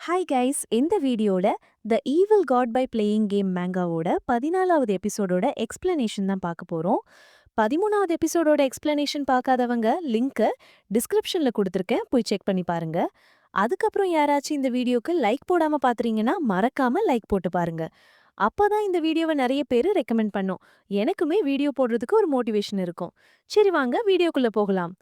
Hi guys, இந்த வீடியோல the evil god by playing game மேங்காவோட 14வது எபிசோடோட எக்ஸ்பிளனேஷன் தான் பார்க்க போறோம். 13வது எபிசோடோட எக்ஸ்பிளனேஷன் பார்க்காதவங்க லிங்க் டிஸ்கிரிப்ஷன்ல கொடுத்துருக்கேன், போய் செக் பண்ணி பாருங்க. அதுக்கப்புறம் யாராச்சும் இந்த வீடியோக்கு லைக் போடாம பாத்துறீங்கன்னா மறக்காம லைக் போட்டு பாருங்க. அப்பதான் இந்த வீடியோவை நிறைய பேர் ரெக்கமெண்ட் பண்ணும். எனக்குமே வீடியோ போடுறதுக்கு ஒரு மோட்டிவேஷன் இருக்கும். சரி வாங்க வீடியோக்குள்ள போகலாம்.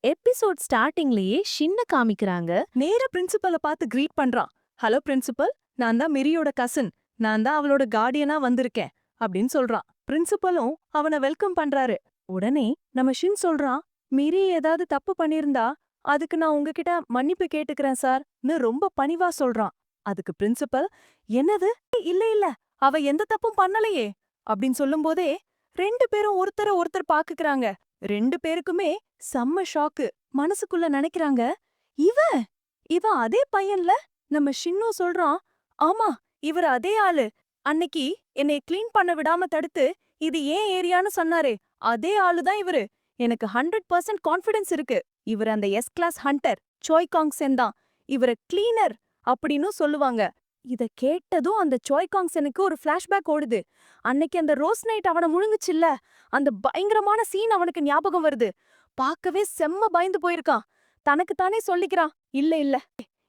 எபிசோட் ஸ்டார்டிங்லயே ஷின்ன காமிக்கிறாங்க. நேரா பிரின்சிபலை பார்த்து கிரீட் பண்றான். ஹலோ பிரின்சிபல், நான் தான் மிரியோட கசின். நான் தான் அவளோட கார்டியனா வந்திருக்கேன் அப்படின்னு சொல்றான். பிரின்சிபலும் அவனை வெல்கம் பண்றாரு. உடனே நம்ம ஷின் சொல்றான், மிரி ஏதாவது தப்பு பண்ணிருந்தா அதுக்கு நான் உங்ககிட்ட மன்னிப்பு கேட்டுக்கிறேன் சார்னு ரொம்ப பணிவா சொல்றான். அதுக்கு பிரின்சிபல், என்னது, இல்ல இல்ல, அவ எந்த தப்பும் பண்ணலையே அப்படின்னு சொல்லும்போதே ரெண்டு பேரும் ஒருத்தர ஒருத்தர் பாக்குறாங்க. ரெண்டு பேருக்குமே செம்ம ஷாக்கு. மனசுக்குள்ள நினைக்கிறாங்க, இவ இவ அதே பையன்ல. நம்ம ஷின்னு சொல்றான், ஆமா, இவர் அதே ஆளு. அன்னைக்கு என்னை கிளீன் பண்ண விடாம தடுத்து இது ஏன் ஏரியான்னு சொன்னாரே, அதே ஆளுதான் இவரு. எனக்கு 100% கான்ஃபிடன்ஸ் இருக்கு. இவர் அந்த எஸ் கிளாஸ் ஹண்டர் சோய்காங் சென் தான். இவர கிளீனர் அப்படின்னு சொல்லுவாங்க. இத கேட்டதும் அந்த சோய்காங் செனுக்கு ஒரு ஃபிளாஷ்பேக் ஓடுது. அன்னைக்கு அந்த ரோஸ் நைட் அவன முழுங்குச்சுல்ல, அந்த பயங்கரமான சீன் அவனுக்கு ஞாபகம் வருது. பார்க்கவே செம்ம பயந்து போயிருக்கான். தனக்கு தானே சொல்லிக்கிறான், இல்ல இல்ல,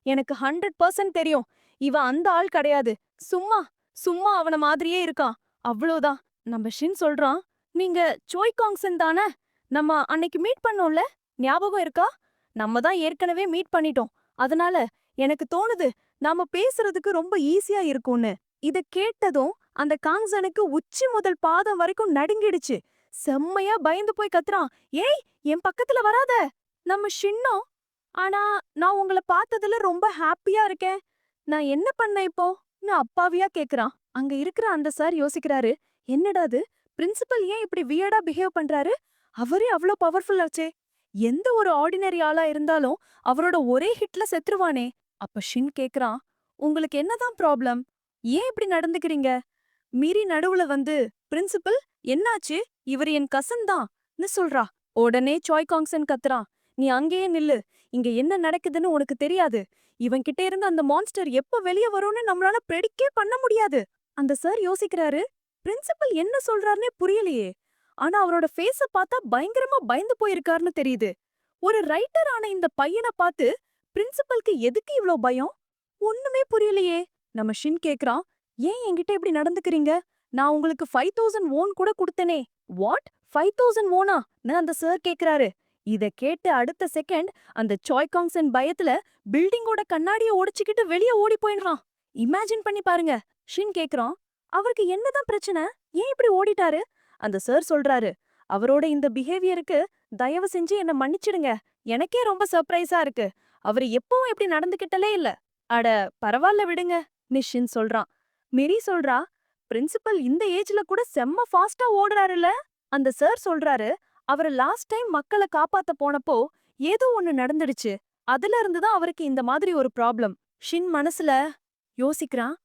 எனக்கு 100% தெரியும், இவ அந்த ஆள் கிடையாது. சும்மா சும்மா அவன மாதிரியே இருக்கான், அவ்வளோதான். நம்ம ஷின் சொல்றான், நீங்க சோய்காங்சன் தானே? நம்ம அன்னைக்கு மீட் பண்ணோம்ல, ஞாபகம் இருக்கா? நம்ம தான் ஏற்கனவே மீட் பண்ணிட்டோம். அதனால எனக்கு தோணுது நாம பேசுறதுக்கு ரொம்ப ஈஸியா இருக்கும்னு. இத கேட்டதும் அந்த காங்சனுக்கு உச்சி முதல் பாதம் வரைக்கும் நடுங்கிடுச்சு. செம்மையா பயந்து போய் கத்துறான், ஏய், என் பக்கத்துல வராத. நம்ம ஷின்னோ, ஆனா நான் உங்கள பார்த்ததுல ரொம்ப ஹாப்பியா இருக்கேன். நான் என்ன பண்ண இப்போ அப்பாவியா கேக்குறான். அங்க இருக்கிற அந்த சார் யோசிக்கிறாரு, என்னடா அது, பிரின்சிபல் ஏன் இப்படி வியர்டா பிஹேவ் பண்றாரு? அவரே அவ்ளோ பவர்ஃபுல் ஆச்சே. எந்த ஒரு ஆர்டினரி ஆளா இருந்தாலும் அவரோட ஒரே ஹிட்ல செத்துருவானே. அப்ப ஷின் கேக்குறான், உங்களுக்கு என்னதான் ப்ராப்ளம்? ஏன் இப்படி நடந்துக்கிறீங்க? மீறி நடுவுல வந்து, பிரின்சிபல் என்னாச்சு, இவர் என் கசன் தான்னு சொல்றா. உடனே சாய்காங்சன் கத்துறான், நீ அங்கேயே நில்லு, இங்க என்ன நடக்குதுன்னு உனக்கு தெரியாது. இவன் கிட்ட இருந்து அந்த மான்ஸ்டர் எப்ப வெளிய வரும்னு நம்மளால ப்ரெடிக்டே பண்ண முடியாது. அந்த சார் யோசிக்கிறாரு, பிரின்சிபல் என்ன சொல்றாருன்னே புரியலையே. ஆனா அவரோட ஃபேஸ பார்த்தா பயங்கரமா பயந்து போயிருக்காருன்னு தெரியுது. ஒரு ரைட்டர் ஆன இந்த பையனை பார்த்து பிரின்சிபலுக்கு எதுக்கு இவ்ளோ பயம்? ஒண்ணுமே புரியலையே. நம்ம ஷின் கேக்குறான், ஏன் என்கிட்ட இப்படி நடந்துக்கிறீங்க? நான் உங்களுக்கு 5000 ஓன் கூட கொடுத்தனே. வாட், 5000 ஓனா அந்த சார் கேக்குறாரு. இத கேட்டு அடுத்த செகண்ட் அந்த சாய்காங்சன் பயத்துல பில்டிங்கோட கண்ணாடிய உடைச்சுக்கிட்டு வெளிய ஓடி போயிடுறான். இமேஜின் பண்ணி பாருங்க. ஷின் கேக்குறான், அவருக்கு என்னதான் பிரச்சனை, ஏன் இப்படி ஓடிட்டாரு? அந்த சார் சொல்றாரு, அவரோட இந்த பிஹேவியருக்கு தயவு செஞ்சு என்ன மன்னிச்சிடுங்க. எனக்கே ரொம்ப சர்ப்ரைஸா இருக்கு. அவரு எப்பவும் இப்படி நடந்துகிட்டலே இல்ல. அட பரவால்ல விடுங்க ஷின் சொல்றான். மிரி சொல்றா, பிரின்சிபல் இந்த ஏஜ்ல கூட செம்ம ஃபாஸ்டா ஓடுறாருல. அந்த சார் சொல்றாரு, அவரு லாஸ்ட் டைம் மக்களை காப்பாத்த போனப்போ ஏதோ ஒண்ணு நடந்துடுச்சு. அதுல இருந்துதான் அவருக்கு இந்த மாதிரி ஒரு ப்ராப்ளம். ஷின் மனசுல யோசிக்கிறான்,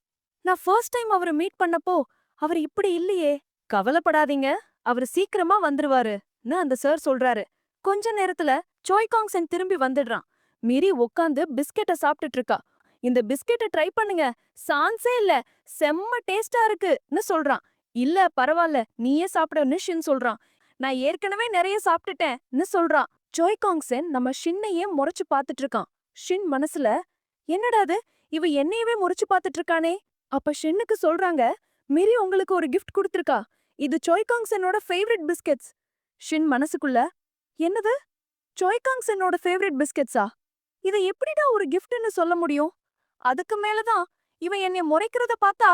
நான் ஃபர்ஸ்ட் டைம் அவரை மீட் பண்ணப்போ அவர் இப்படி இல்லையே. கவலைப்படாதீங்க, அவரு சீக்கிரமா வந்துருவாருன்னு அந்த சார் சொல்றாரு. கொஞ்ச நேரத்துல சாய்காங்சன் திரும்பி வந்துடுறான். மிரி உக்காந்து பிஸ்கெட்ட சாப்பிட்டுட்டு இருக்கா. இந்த பிஸ்கெட்ட ட்ரை பண்ணுங்க, சான்ஸே இல்ல, செம்ம டேஸ்டா இருக்குன்னு சொல்றான். இல்ல பரவாயில்ல, நீயே சாப்பிடுன்னு ஷின் சொல்றான். நான் ஏற்கனவே நிறைய சாப்பிட்டுட்டேன்னு சொல்றான். சாய்காங்சன் நம்ம ஷின்னையே முறைச்சு பாத்துட்டு இருக்கான். ஷின் மனசுல, என்னடா அது, இவ என்னையவே முறைச்சு பாத்துட்டு இருக்கானே. அப்ப ஷின்னுக்கு சொல்றாங்க, மிரி உங்களுக்கு ஒரு கிஃப்ட் கொடுத்திருக்கா. இது சாய்காங்சனோட ஃபேவரட் பிஸ்கெட்ஸ். ஷின் மனசுக்குள்ள, என்னது, சாய்காங்சனோட ஃபேவரட் பிஸ்கெட்ஸா? இத எப்படிடா ஒரு கிஃப்ட்னு சொல்ல முடியும்? அதுக்கு மேலதான் இவன் என்னைய முறைக்கிறத பார்த்தா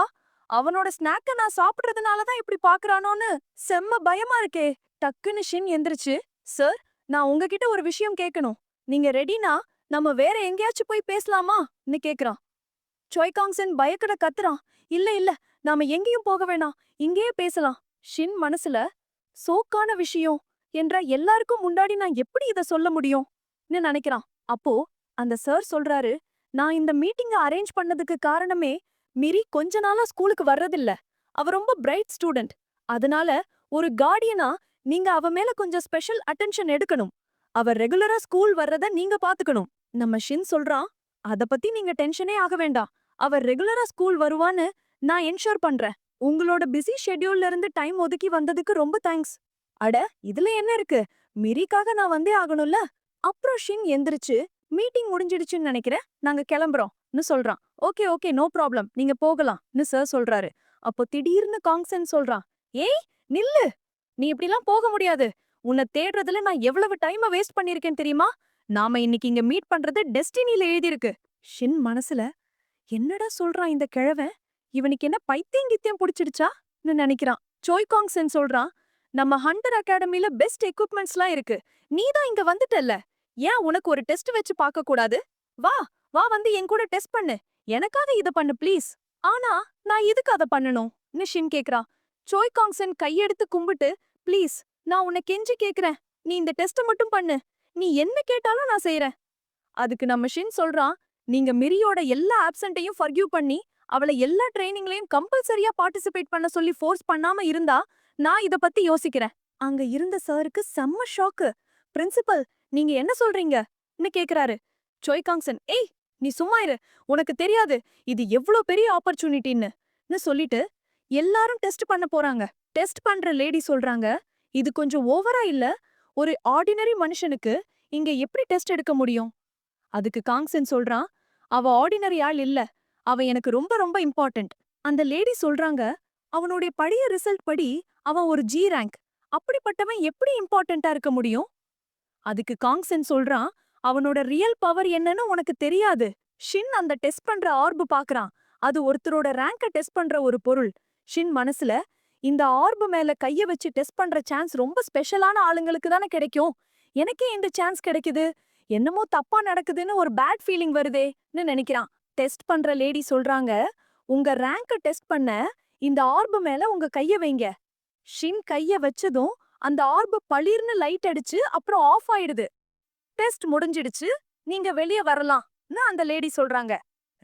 அவனோட ஸ்நாக்க நான் சாப்பிடுறதுனாலதான் இப்படி பாக்குறானோன்னு செம்ம பயமா இருக்கே. டக்குன்னு ஷின் எந்திரிச்சு, சார், நான் உங்ககிட்ட ஒரு விஷயம் கேட்கணும். நீங்க ரெடினா நம்ம வேற எங்கேயாச்சும் போய் பேசலாமான்னு கேக்குறான். சாய்காங்சன் பயக்கட கத்துறான், இல்ல இல்ல, நாம எங்கேயும் போக வேணாம், இங்கேயே பேசலாம். ஷின் மனசுல, சோக்கான விஷயம் என்ற எல்லாருக்கும் முன்னாடி நான் எப்படி இத சொல்ல முடியும்னு நினைக்கிறான். அப்போ அந்த சார் சொல்றாரு, நான் இந்த மீட்டிங்க அரேஞ்ச் பண்ணதுக்கு காரணமே மிரி கொஞ்ச நாளா ஸ்கூலுக்கு வர்றதில்ல. அவ ரொம்ப பிரைட் ஸ்டூடண்ட். அதனால ஒரு கார்டியனா நீங்க அவ மேல கொஞ்சம் ஸ்பெஷல் அட்டென்ஷன் எடுக்கணும். அவ ரெகுலரா ஸ்கூல் வர்றத நீங்க பாத்துக்கணும். நம்ம ஷின் சொல்றான், அத பத்தி நீங்க டென்ஷனே ஆக வேண்டாம். அவ ரெகுலரா ஸ்கூல் வருவான்னு நான் என்ஷூர் பண்றேன். உங்களோட பிஸி ஷெட்யூல்ல இருந்து டைம் ஒதுக்கி வந்ததுக்கு ரொம்ப தேங்க்ஸ். அட, இதுல என்ன இருக்கு? மிரிக்காக நான் வந்தே ஆகணும்ல. அப்புறம் ஷின் எந்திரிச்சு, மீட்டிங் முடிஞ்சிடுச்சுன்னு நினைக்கிறேன். நாங்க கிளம்புறோம்னு சொல்றான். ஓகே ஓகே, நோ ப்ராப்ளம், நீங்க போகலாம்னு சார் சொல்றாரு. அப்போ திடீர்னு காங்சென் சொல்றான், ஏய் நில்லு, நீ இப்படிலாம் போக முடியாது. உன்னை தேடுறதுல நான் எவ்வளவு டைமை வேஸ்ட் பண்ணிருக்கேன் தெரியுமா? நாம இன்னைக்கு இங்க மீட் பண்றது டெஸ்டினில எழுதிருக்கு. ஷின் மனசுல, என்னடா சொல்றான் இந்த கிழவன்? இவனுக்கு என்ன பைத்தியம் கித்தியம் புடிச்சிடுச்சான்னு நினைக்கிறான். சோய்காங் சென் சொல்றான், நம்ம ஹண்டர் அகாடமில பெஸ்ட் எக்யூப்மெண்ட்ஸ்லாம் இருக்கு. நீ தான் இங்க வந்துட்டல்ல, ஏன் உனக்கு ஒரு டெஸ்ட் வச்சு பார்க்க கூடாது? வா வா, வந்து என் கூட டெஸ்ட் பண்ணு. எனக்காக இத பண்ணு ப்ளீஸ். ஆனா நான் எதுக்கு அத பண்ணணும்னு ஷின் கேக்குறான். சோய்காங் சென் கையெடுத்து கும்பிட்டு, ப்ளீஸ், நான் உன்னை கெஞ்சி கேக்குறேன், நீ இந்த டெஸ்ட மட்டும் பண்ணு. நீ என்ன கேட்டாலும் நான் செய்றேன். அதுக்கு நம்ம ஷின் சொல்றான், நீங்க மிரியோட எல்லா ஆப்சென்ட்டையும் ஃபர்கியூ பண்ணி அவளை எல்லா ட்ரைனிங்லயும் கம்பல்சரியா பார்ட்டிசிபேட் பண்ண சொல்லி ஃபோர்ஸ் பண்ணாம இருந்தா நான் இத பத்தி யோசிக்கிறேன். அங்க இருந்த சாருக்கு செம்ம ஷாக்கு. பிரின்சிபல், நீங்க என்ன சொல்றீங்கன்னு கேக்குறாரு. சோய்காங்சன், ஏய் நீ சும்மா இரு, உனக்கு தெரியாது இது எவ்ளோ பெரிய ஆப்பர்ச்சுனிட்டின்னு சொல்லிட்டு, எல்லாரும் டெஸ்ட் பண்ண போறாங்க. டெஸ்ட் பண்ற லேடி சொல்றாங்க, இது கொஞ்சம் ஓவரா இல்ல? ஒரு ஆர்டினரி மனுஷனுக்கு இங்க எப்படி டெஸ்ட் எடுக்க முடியும்? அதுக்கு காங்சென் சொல்றான், அவ ஆர்டினரி ஆள் இல்ல, அவ எனக்கு ரொம்ப ரொம்ப இம்பார்ட்டன்ட். அந்த லேடி சொல்றாங்க, அவனுடைய பழைய ரிசல்ட் படி அவன் ஒரு ஜி ரேங்க். அப்படிப்பட்டவன் எப்படி இம்பார்ட்டன்ட்டா இருக்க முடியும்? அதுக்கு காங்சென் சொல்றான், அவனோட ரியல் பவர் என்னன்னு உனக்கு தெரியாது. ஷின் அந்த டெஸ்ட் பண்ற ஆர்பு பாக்குறான். அது ஒருத்தரோட ரேங்க டெஸ்ட் பண்ற ஒரு பொருள். ஷின் மனசுல, இந்த ஆர்பு மேல கைய வச்சு டெஸ்ட் பண்ற சான்ஸ் ரொம்ப ஸ்பெஷலான ஆளுங்களுக்கு தானே கிடைக்கும். எனக்கே இந்த சான்ஸ் கிடைக்குது, என்னமோ தப்பா நடக்குதுன்னு ஒரு பேட் ஃபீலிங் வருதேன்னு நினைக்கிறான். டெஸ்ட் பண்ற லேடி சொல்றாங்க, உங்க ரேங்க டெஸ்ட் பண்ண இந்த ஆர்பு மேல உங்க கைய வைங்க. ஷின் கைய வச்சதும் அந்த ஆர்பு பளிர்னு லைட் அடிச்சு அப்புறம் ஆஃப் ஆயிடுது. டெஸ்ட் முடிஞ்சிடுச்சு, நீங்க வெளிய வரலாம்னு அந்த லேடி சொல்றாங்க.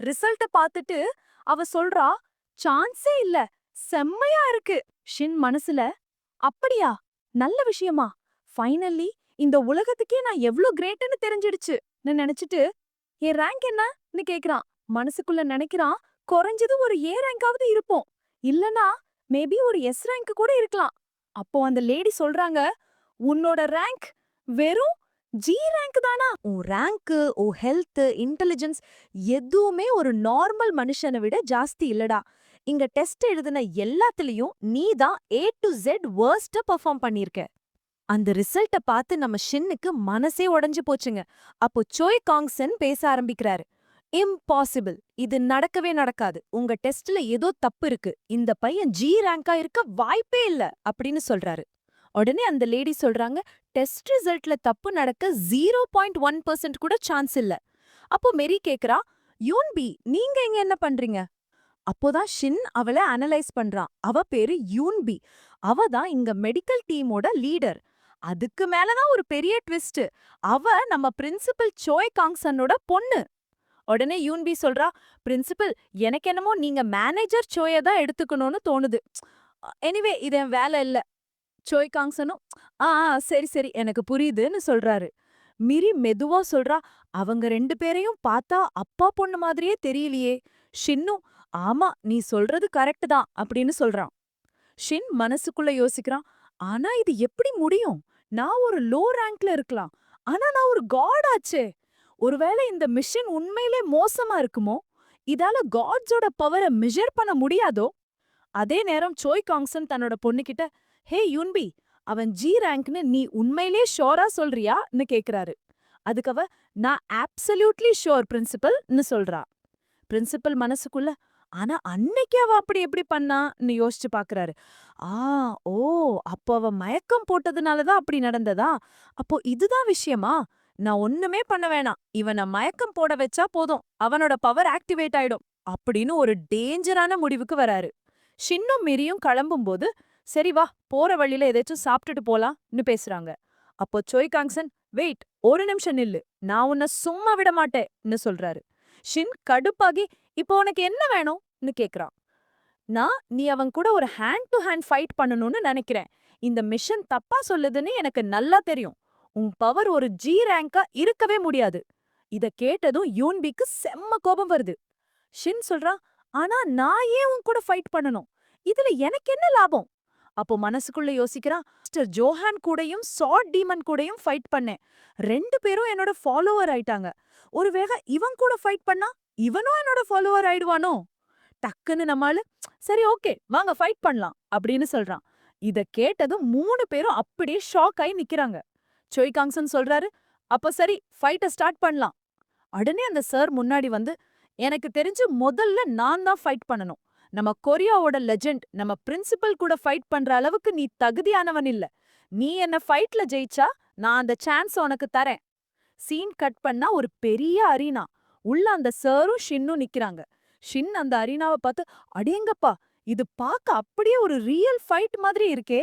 ரிசல்ட்ட பார்த்துட்டு அவ சொல்றா, சான்ஸே இல்ல, செம்மையா இருக்கு. ஷின் மனசுல, அப்படியா, நல்ல விஷயமா, ஃபைனலி இந்த உலகத்துக்கே நான் எவ்ளோ கிரேட்னு தெரிஞ்சிடுச்சுன்னு நினைச்சிட்டு, என் ரேங்க் என்னன்னு கேக்குறான். மனசுக்குள்ள நினைக்கிறான், குறைஞ்சது ஒரு ஏ ரேங்காவது இருப்போம், இல்லனா மேபி ஒரு எஸ் ரேங்க் கூட இருக்கலாம். அப்போ அந்த லேடி சொல்றாங்க, உன்னோட ரேங்க் வெறும் ஜி ரேங்க் தானா? உன் ரேங்க், உன் ஹெல்த், இன்டெலிஜென்ஸ் எதுவுமே ஒரு நார்மல் மனுஷனை விட ஜாஸ்தி இல்லடா. இங்க டெஸ்ட் எழுதின எல்லாத்துலயும் நீ தான் ஏ டு ஜெட் வர்ஸ்டா பெர்ஃபார்ம் பண்ணிருக்க. அந்த ரிசல்ட்ட பார்த்து நம்ம ஷின்னுக்கு மனசே உடைஞ்சு போச்சுங்க. அப்போ சோய் காங்சென் பேச ஆரம்பிக்கிறாரு. இம்பாசிபிள், இது நடக்கவே நடக்காது. உங்க டெஸ்ட்ல ஏதோ தப்பு இருக்கு. இந்த பையன் ஜி ரேங்கா இருக்க வாய்ப்பே இல்ல அப்படின்னு சொல்றாரு. உடனே அந்த லேடி சொல்றாங்க, டெஸ்ட் ரிசல்ட்ல தப்பு நடக்க 0.1% கூட சான்ஸ் இல்ல. அப்போ மெரி கேக்குறா, யூன்பி, நீங்க இங்க என்ன பண்றீங்க? அப்போதான் ஷின் அவளை அனலைஸ் பண்றான். அவ பேரு யூன்பி. அவ தான் இங்க மெடிக்கல் டீமோட லீடர். அதுக்கு மேலதான் ஒரு பெரிய ட்விஸ்ட், அவ நம்ம பிரின்சிபல் சோய் காங்சனோட பொண்ணு. உடனே யூன்பி சொல்றா, பிரின்சிபல், எனக்கு என்னமோ நீங்க மேனேஜர் சோய தான் எடுத்துக்கணும்னு தோணுது. எனிவே இது என் வேலை இல்ல. சோய் காங்சனும், ஆ ஆ, சரி சரி, எனக்கு புரியுதுன்னு சொல்றாரு. மிரி மெதுவா சொல்றா, அவங்க ரெண்டு பேரையும் பார்த்தா அப்பா பொண்ணு மாதிரியே தெரியலையே. ஷின்னும், ஆமா நீ சொல்றது கரெக்ட் தான் அப்படின்னு சொல்றான். ஷின் மனசுக்குள்ள யோசிக்கிறான், ஆனா இது எப்படி முடியும்? நான் ஒரு லோ ரேங்க்ல இருக்கலாம், ஆனா நான் ஒரு காட் ஆச்சே. ஒருவேளை இந்த மிஷன் உண்மையிலே மோசமா இருக்குமோ? இதால காட்ஸோட பவரை மெஷர் பண்ண முடியாதோ? அதே நேரம் சோய் காங்சன் தன்னோட பொண்ணுகிட்ட, ஹே யூன்பி, அவன் ஜி ரேங்க்னு நீ உண்மையிலே ஷோரா சொல்றியான்னு கேக்குறாரு. அதுக்கு அவ, நான் அப்சல்யூட்லி ஷோர் பிரின்சிபல்னு சொல்றா. பிரின்சிபல் மனசுக்குள்ள, ஆனா அன்னைக்கு அவ அப்படி எப்படி பண்ணான்னு யோசிச்சு பாக்குறாரு. ஆ, ஓ, அப்போ அவ மயக்கம் போட்டதுனாலதான் அப்படி நடந்ததா? அப்போ இதுதான் விஷயமா? நான் ஒண்ணுமே பண்ண வேணாம், இவனை மயக்கம் போட வச்சா போதும், அவனோட பவர் ஆக்டிவேட் ஆயிடும் அப்படின்னு ஒரு டேஞ்சரான முடிவுக்கு வராரு. ஷின்னும் மிரியும் கிளம்பும்போது, சரி வா, போற வழியில ஏதாச்சும் சாப்பிட்டுட்டு போலாம்னு பேசுறாங்க. அப்போ சோய் காங்சன், வெயிட், ஒரு நிமிஷம் நில்லு, நான் உன்னை சும்மா விட மாட்டேன்னு சொல்றாரு. ஷின் கடுப்பாகி, இப்போ உனக்கு என்ன வேணும்னு கேக்குறான். நீ அவன் கூட ஒரு ஹேண்ட் டு ஹேண்ட் ஃபைட் பண்ணணும்னு நினைக்கிறேன். இந்த மிஷன் தப்பா சொல்லுதுன்னு எனக்கு நல்லா தெரியும். உன் பவர் ஒரு ஜி ரேங்கா இருக்கவே முடியாது. இத கேட்டதும் யூன்பிக்கு செம்ம கோபம் வருது. ஷின் சொல்றான், ஆனா நான் ஏன் உன் கூட ஃபைட் பண்ணணும்? இதுல எனக்கு என்ன லாபம்? அப்போ மனசுக்குள்ள யோசிக்கிறான், மிஸ்டர் ஜோஹான் கூடயும் சாட் டீமன் கூடயும் ஃபைட் பண்ணேன். 2 பேரும் என்னோட ஃபாலோவர் ஆயிட்டாங்க. ஒருவேளை இவன் கூட ஃபைட் பண்ணா இவனும் என்னோட ஃபாலோவர் ஆயிடுவானோ? டக்குன்னு நம்மால சரி ஓகே வாங்க ஃபைட் பண்ணலாம் அப்படின்னு சொல்றான். இத கேட்டதும் 3 பேரும் அப்படியே ஷாக் ஆயி நிக்கிறாங்க. சோய் காங்சன் சொல்றாரு, அப்ப சரி ஃபைட்ட ஸ்டார்ட் பண்ணலாம். உடனே அந்த சார் முன்னாடி வந்து, எனக்கு தெரிஞ்சு முதல்ல நான் தான் ஃபைட் பண்ணணும். நம்ம கொரியாவோட லெஜெண்ட் நம்ம பிரின்சிபல் கூட ஃபைட் பண்ற அளவுக்கு நீ தகுதியானவன் இல்ல. நீ என்ன ஃபைட்ல ஜெயிச்சா நான் அந்த சான்ஸ் உனக்கு தரேன். சீன் கட் பண்ணா ஒரு பெரிய அரீனா. உள்ள அந்த சாரும் ஷின்னும் நிக்கிறாங்க. ஷின் அந்த அரீனாவை பார்த்து, அடேங்கப்பா இது பாக்க அப்படியே ஒரு ரியல் ஃபைட் மாதிரி இருக்கே.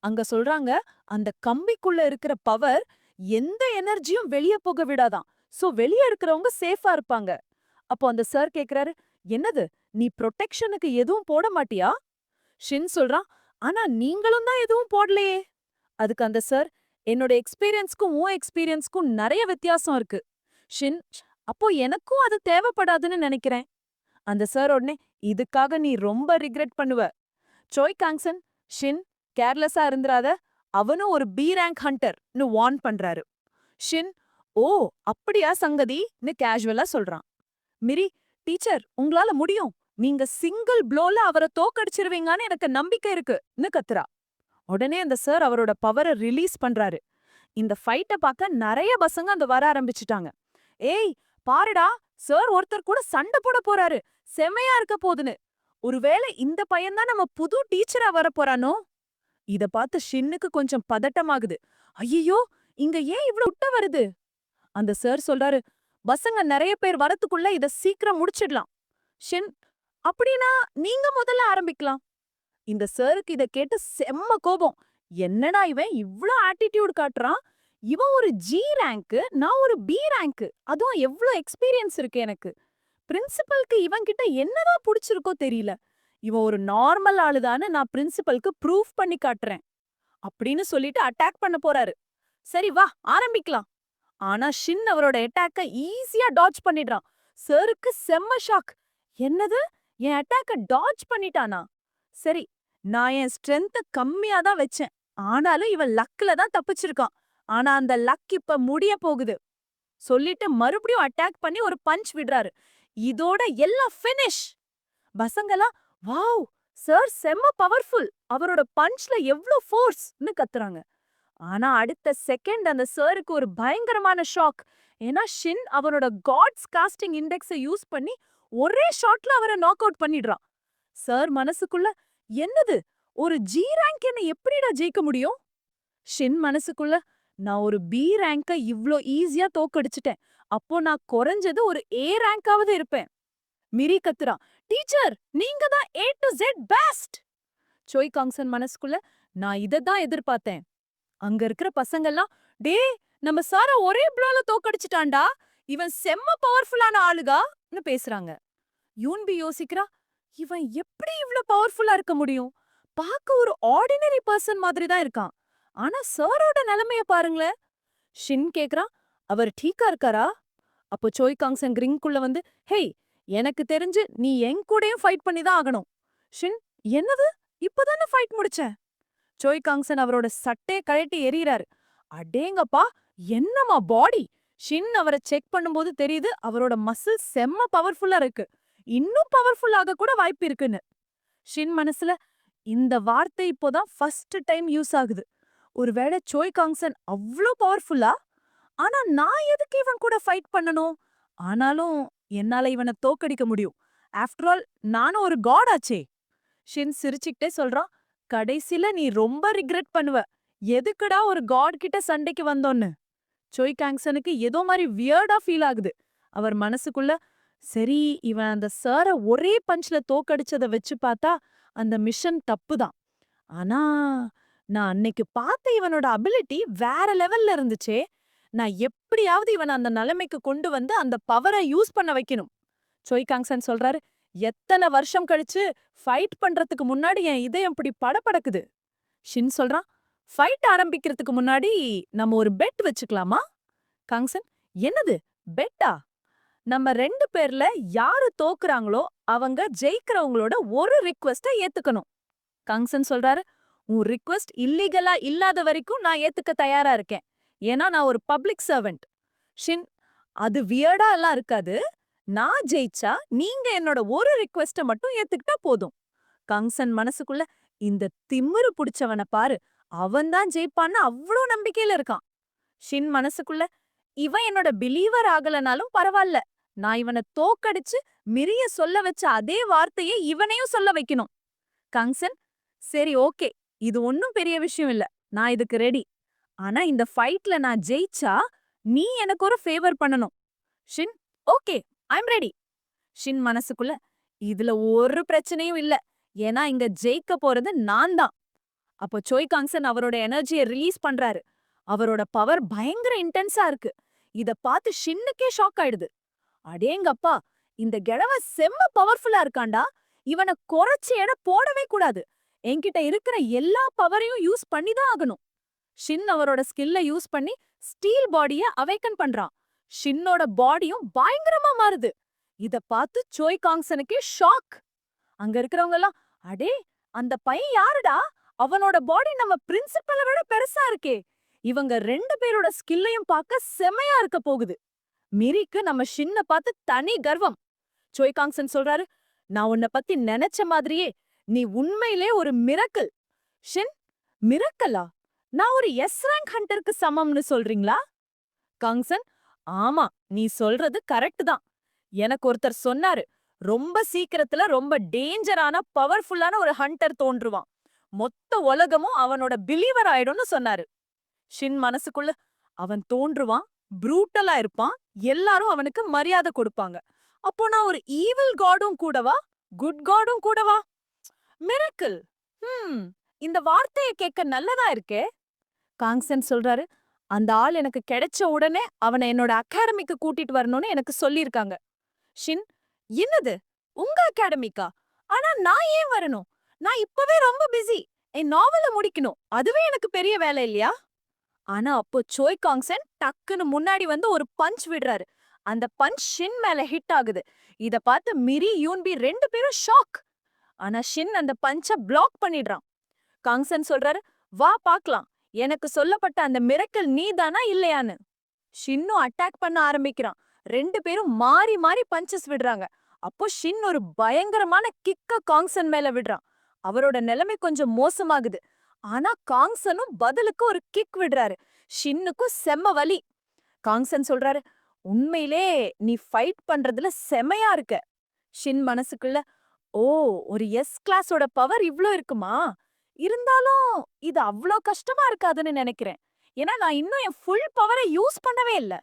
அங்க சொல்றாங்க, அந்த கம்பிக்குள்ள இருக்கிற பவர் எந்த எனர்ஜியும் வெளிய போக விடாதாம். சோ வெளிய இருக்கிறவங்க சேஃபா இருப்பாங்க. அப்போ அந்த சார் கேக்குறாரு, என்னது நீ ப்ரொடெக்ஷனுக்கு எதுவும் போட மாட்டியா? ஷின் சொல்றான், ஆனா நீங்களும் தான் எதுவும் போடலையே. அதுக்கு அந்த சார், என்னோட எக்ஸ்பீரியன்ஸ்க்கும் உன் எக்ஸ்பீரியன்ஸ்க்கும் நிறைய வித்தியாசம் இருக்கு. ஷின், அப்போ எனக்கும் அது தேவைப்படாதுன்னு நினைக்கிறேன். அந்த சார் உடனே, இதுக்காக நீ ரொம்ப ரிக்ரெட் பண்ணுவ. சோய் காங்சன், ஷின் கேர்லெஸ்ஸா இருந்துராத, அவனும் ஒரு பி ரேங்க் ஹண்டர்னு வார்ன் பண்றாரு. ஷின், ஓ அப்படியா சங்கதின்னு கேஷுவலா சொல்றான். மிரி, டீச்சர் உங்களால முடியும். நீங்க சிங்கிள் ப்ளோல அவரை தோக்கடிச்சிருவீங்கன்னு எனக்கு நம்பிக்கை இருக்குன்னு கத்துறா. உடனே அந்த சார் அவரோட பவரை ரிலீஸ் பண்றாரு. இந்த ஃபைட்ட பார்க்க நிறைய பசங்க அந்த வர ஆரம்பிச்சுட்டாங்க. ஏய் பாருடா, சார் ஒருத்தர் கூட சண்டை போட போறாரு, செமையா இருக்க போதுன்னு. ஒருவேளை இந்த பையன்தான் நம்ம புது டீச்சரா வர போறானோ? இத பார்த்து ஷின்னுக்கு கொஞ்சம் பதட்டமாகுது. ஐயோ இங்க ஏன் இவ்ளோ உட்ட வருது? அந்த சார் சொல்றாரு, பசங்க நிறைய பேர் வரத்துக்குள்ள இத சீக்கிரம் முடிச்சிடலாம். ஷின், அப்படின்னா நீங்க முதல்ல ஆரம்பிக்கலாம். இந்த சாருக்கு இத கேட்டு செம்ம கோபம். என்னடா இவன் இவ்ளோ ஆட்டிடியூட் காட்டுறான்? இவன் ஒரு ஜி ரேங்க், நான் ஒரு பி ரேங்க். அதுவும் எவ்ளோ எக்ஸ்பீரியன்ஸ் இருக்கு எனக்கு. பிரின்சிபலுக்கு இவன் கிட்ட என்னதான் புடிச்சிருக்கோ தெரியல. இவன் ஒரு நார்மல் ஆளுதான்னு நான் பிரின்சிபலுக்கு ப்ரூஃப் பண்ணி காட்டுறேன் அப்படின்னு சொல்லிட்டு அட்டாக் பண்ண போறாரு. சரி வா ஆரம்பிக்கலாம். ஆனா ஷின் அவரோட அட்டாக்க ஈஸியா டாட்ஜ் பண்ணிடுறான். சாருக்கு செம்ம ஷாக். என்னது, என் அட்டாக்க டாட்ஜ் பண்ணிட்டானா? சரி, நான் என் ஸ்ட்ரென்த் கம்மியா தான் வச்சேன். ஆனாலும் இவன் லக்ல தான் தப்பிச்சிருக்கான். ஆனா அந்த லக் இப்ப முடிய போகுது சொல்லிட்டு மறுபடியும் அட்டாக் பண்ணி ஒரு பஞ்ச் விடுறாரு. இதோட எல்லாம் ஃபினிஷ். பசங்கலாம், வாவ் சார் செம்ம பவர்ஃபுல், அவரோட பஞ்ச்ல எவ்ளோ ஃபோர்ஸ்னு கத்துறாங்க. ஆனா அடுத்த செகண்ட் அந்த சாருக்கு ஒரு பயங்கரமான ஷாக். ஏன்னா ஷின் அவனோட காட்ஸ் காஸ்டிங் இண்டெக்ஸை யூஸ் பண்ணி ஒரே ஷாட்ல அவரை நாக் அவுட் பண்ணிடுறான். சார் மனசுக்குள்ள, என்னது ஒரு ஜி ரேங்க் என்ன எப்படிடா ஜெயிக்க முடியும்? ஷின் மனசுக்குள்ள, நான் ஒரு பி ரேங்க இவ்ளோ ஈஸியா தோக்கடிச்சிட்டேன். அப்போ நான் குறைஞ்சது ஒரு ஏ ரேங்காவது இருப்பேன். மிரி கத்துறான், டீச்சர் நீங்க தான் ஏ டு ஜெட் பெஸ்ட். சோய் காங்சன் மனசுக்குள்ள, நான் இததான் எதிர்பார்த்தேன். அங்க இருக்கிற பசங்கெல்லாம், டேய் நம்ம சார ஒரே ப்ளோல தோக்கடிச்சிட்டான்டா, இவன் செம்ம பவர்ஃபுல்லான ஆளுகான்னு பேசுறாங்க. யூன்பி யோசிக்கிறா, இவன் எப்படி இவ்ளோ பவர்ஃபுல்லா இருக்க முடியும்? பார்க்க ஒரு ஆர்டினரி பர்சன் மாதிரி தான் இருக்கான். ஆனா சாரோட நிலைமைய பாருங்களேன். ஷின் கேக்குறான், அவர் டீக்கா இருக்காரா? அப்போ சோய் காங்சன் ரிங்குள்ள வந்து, ஹேய் எனக்கு தெரிஞ்சு நீ என் கூடயும் ஃபைட் பண்ணி தான் ஆகணும். ஷின், என்னது இப்பதானே ஃபைட் முடிச்சேன். சோய் காங்சன் அவரோட சட்டைய கழட்டி எறியறாரு. அடேங்கப்பா என்னமா பாடி. ஷின் அவரை செக் பண்ணும்போது தெரியுது அவரோட மசில் செம்ம பவர்ஃபுல்லா இருக்கு. இன்னும் பவர்ஃபுல் ஆக கூட வாய்ப்பு இருக்குன்னு. ஷின் மனசுல, இந்த வார்த்தை இப்போதான் ஃபர்ஸ்ட் டைம் யூஸ் ஆகுது. ஒருவேளை சோய் காங்சன் அவ்ளோ பவர்ஃபுல்லா? ஆனா நான் எதுக்கு இவன் கூட ஃபைட் பண்ணணும்? ஆனாலும் என்னால இவனை தோக்கடிக்க முடியும். ஆஃப்டர் ஆல் நானும் ஒரு காட் ஆச்சே. ஷின் சிரிச்சுக்கிட்டே சொல்றான், கடைசில நீ ரொம்ப ரிக்ரெட் பண்ணுவ. எதுக்குடா ஒரு காட் கிட்ட சண்டைக்கு வந்தோன்னு. சோய் காங்சனுக்கு ஏதோ மாதிரி வியர்டா ஃபீல் ஆகுது. அவர் மனசுக்குள்ள, சரி இவன் அந்த சார ஒரே பஞ்ச்ல தோக்கடிச்சத வச்சு பார்த்தா அந்த மிஷன் தப்புதான். ஆனா நான் அன்னைக்கு பார்த்த இவனோட அபிலிட்டி வேற லெவல்ல இருந்துச்சே. நான் எப்படியாவது இவன் அந்த நிலைமைக்கு கொண்டு வந்து அந்த பவரை யூஸ் பண்ண வைக்கணும். சோய் காங்சன் சொல்றாரு, எத்தனை வருஷம் கழிச்சு ஃபைட் பண்றதுக்கு முன்னாடி என் இதயம் இப்படி படபடக்குது. ஷின் சொல்றான், ஃபைட் ஆரம்பிக்கிறதுக்கு முன்னாடி நம்ம ஒரு பெட் வச்சுக்கலாமா? காங்சன், என்னது பெட்டா? நம்ம 2 பேர்ல யாரு தோக்குறாங்களோ அவங்க ஜெயிக்கிறவங்களோட ஒரு ரிக்வெஸ்ட ஏத்துக்கணும். கங்சன் சொல்றாரு, உன் ரிக்வெஸ்ட் இல்லீகலா இல்லாத வரைக்கும் நான் ஏத்துக்க தயாரா இருக்கேன். ஏன்னா நான் ஒரு பப்ளிக் சர்வெண்ட். ஷின், அது வியர்டா எல்லாம் இருக்காது. நான் ஜெயிச்சா நீங்க என்னோட ஒரு ரிக்வெஸ்ட மட்டும் ஏத்துக்கிட்டா போதும். கங்சன் மனசுக்குள்ள, இந்த திமிரு புடிச்சவன பாரு, அவன்தான் ஜெயிப்பான்னு அவ்ளோ நம்பிக்கையில இருக்கான். ஷின் மனசுக்குள்ள, இவன் என்னோட பிலீவர் ஆகலனாலும் பரவாயில்ல. நான் இவனை தோக்கடிச்சு மிரிய சொல்ல வச்ச அதே வார்த்தையை இவனையும் சொல்ல வைக்கணும். கங்சன், சரி ஓகே, இது ஒன்னும் பெரிய விஷயம் இல்ல. நான் இதுக்கு ரெடி. ஆனா இந்த ஃபைட்ல நான் ஜெயிச்சா நீ எனக்கு ஒரு ஃபேவர் பண்ணணும். ஷின், ஓகே, ஐம் ரெடி. ஷின் மனசுக்குள்ள, இதுல ஒரு பிரச்சனையும் இல்ல. ஏன்னா இங்க ஜெயிக்க போறது நான் தான். அப்போ சோய் காங்சன் அவரோட எனர்ஜியை ரிலீஸ் பண்றாரு. அவரோட பவர் பயங்கர இன்டென்ஸா இருக்கு. இத பார்த்து ஷின்னுக்கே ஷாக் ஆயிடுது. அடேங்கப்பா, இந்த கெழவ செம்ம பவர்ஃபுல்லா இருக்கான்டா. இவனை குறைச்சு எடை போடவே கூடாது. என்கிட்ட இருக்கிற எல்லா பவரையும் யூஸ் பண்ணி தான் ஆகணும். ஷின் அவரோட ஸ்கில்ல யூஸ் பண்ணி ஸ்டீல் பாடிய அவேக்கன் பண்றான். ஷின்னோட பாடியும் பயங்கரமா மாறுது. இத பார்த்து சோய் காங்சனுக்கே ஷாக். அங்க இருக்கிறவங்க எல்லாம், அடே, அந்த பையன் யாருடா? அவனோட பாடி நம்ம பிரின்சிபலை விட பெருசா இருக்கே. இவங்க 2 பேரோட ஸ்கில்லையும் பார்க்க செமையா இருக்க போகுது. மிரிக்கு நம்ம ஷின்ன பார்த்து தனி கர்வம். சோய் காங்சன் சொல்றாரு, நான் உன்னை பத்தி நினைச்ச மாதிரியே நீ உண்மையிலே ஒரு மிரக்கல். ஷின், மிரக்கலா? நான் ஒரு எஸ் ரேங்க் ஹண்டருக்கு சமம்னு சொல்றீங்களா? காங்சன், ஆமா, நீ சொல்றது கரெக்ட் தான். எனக்கு ஒருத்தர் சொன்னாரு, ரொம்ப சீக்கிரத்துல ரொம்ப டேஞ்சரான பவர்ஃபுல்லான ஒரு ஹண்டர் தோன்றுவான். மொத்த உலகமும் அவனோட பிலீவர் ஆயிடும்னு சொன்னாரு. ஷின் மனசுக்குள்ள, அவன் தோன்றுவான், ப்ரூட்டலா இருப்பான், எல்லாரும் அவனுக்கு மரியாதை கொடுப்பாங்க. அப்போ நான் ஒரு ஈவில் காடும் கூடவா? குட் காடும் கூடவா? மிரக்கிள். இந்த வார்த்தையை கேட்க நல்லதா இருக்கே. காங்சன் சொல்றாரு, அந்த ஆள் எனக்கு கிடைச்ச உடனே அவனை என்னோட அகாடமிக்கு கூட்டிட்டு வரணும்னு எனக்கு சொல்லிருக்காங்க. ஷின், என்னது? உங்க அகாடமிக்கா? ஆனா நான் ஏன் வரணும்? நான் இப்பவே ரொம்ப பிஸி. என் நாவல முடிக்கணும். அதுவே எனக்கு பெரிய வேலை இல்லையா? ஆனா அப்போ சோய் காங்சன் டக்குன்னு முன்னாடி வந்து ஒரு பஞ்ச் விடுறாரு. அந்த பஞ்ச் ஷின் மேல ஹிட் ஆகுது. இத பார்த்து மிரி, யூன்பி 2 பேரும் ஷாக். ஆனா ஷின் அந்த பஞ்ச பிளாக் பண்ணிடுறான். காங்சன் சொல்றாரு, வா பாக்கலாம். எனக்கு சொல்லப்பட்ட அந்த மிரக்கல் நீதானா இல்லையான்னு. ஷின்னும் அட்டாக் பண்ண ஆரம்பிக்கிறான். 2 பேரும் மாறி மாறி பஞ்சஸ் விடுறாங்க. அப்போ ஷின் ஒரு பயங்கரமான கிக்க காங்சன் மேல விடுறான். அவரோட நிலைமை கொஞ்சம் மோசமாகுது. ஆனா காங்சனும் பதிலுக்கு ஒரு கிக் விடுறாரு. ஷின்னுக்கும் செம்ம வலி. காங்சன் சொல்றாரு, உண்மையிலே நீ ஃபைட் பண்றதுல செமையா இருக்க. ஷின் மனசுக்குள்ள, ஓ, ஒரு எஸ் கிளாஸோட பவர் இவ்ளோ இருக்குமா? இருந்தாலும் இது அவ்ளோ கஷ்டமா இருக்காதுன்னு நினைக்கிறேன். ஏன்னா நான் இன்னும் என் ஃபுல் பவரை யூஸ் பண்ணவே இல்ல.